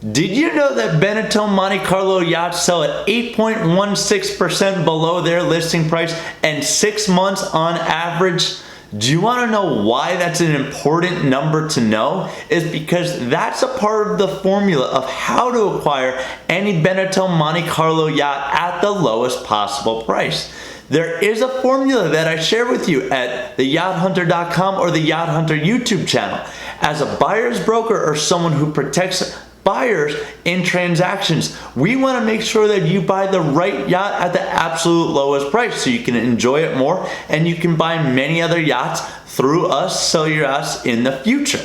Did you know that Benetton Monte Carlo Yachts sell at 8.16% below their listing price and 6 months on average? Do you want to know why that's an important number to know? Is because that's a part of the formula of how to acquire any Benetton Monte Carlo yacht at the lowest possible price. There is a formula that I share with you at the yacht-hunter.com or the Yacht Hunter YouTube channel. As a buyer's broker or someone who protects buyers in transactions, we want to make sure that you buy the right yacht at the absolute lowest price so you can enjoy it more and you can buy many other yachts through us, sell your yachts in the future.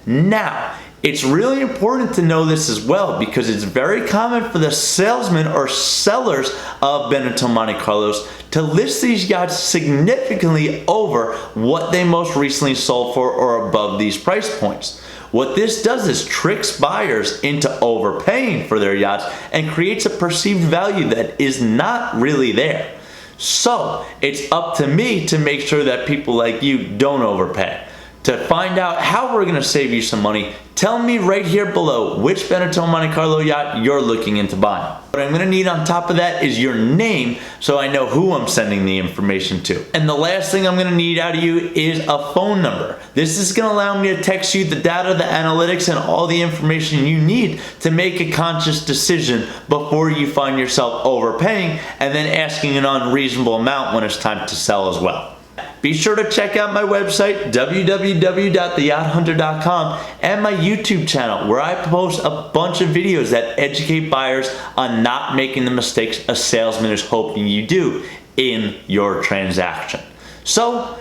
Now, it's really important to know this as well because it's very common for the salesmen or sellers of Benetton Monte Carlos to list these yachts significantly over what they most recently sold for or above these price points. What this does is tricks buyers into overpaying for their yachts and creates a perceived value that is not really there. So it's up to me to make sure that people like you don't overpay. To find out how we're going to save you some money, tell me right here below which Benetton Monte Carlo yacht you're looking into buying. What I'm going to need on top of that is your name so I know who I'm sending the information to. And the last thing I'm going to need out of you is a phone number. This is going to allow me to text you the data, the analytics, and all the information you need to make a conscious decision before you find yourself overpaying and then asking an unreasonable amount when it's time to sell as well. Be sure to check out my website, www.theyachthunter.com, and my YouTube channel, where I post a bunch of videos that educate buyers on not making the mistakes a salesman is hoping you do in your transaction. So,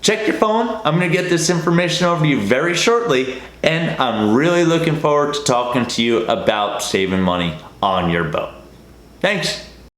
check your phone. I'm going to get this information over to you very shortly, and I'm really looking forward to talking to you about saving money on your boat. Thanks.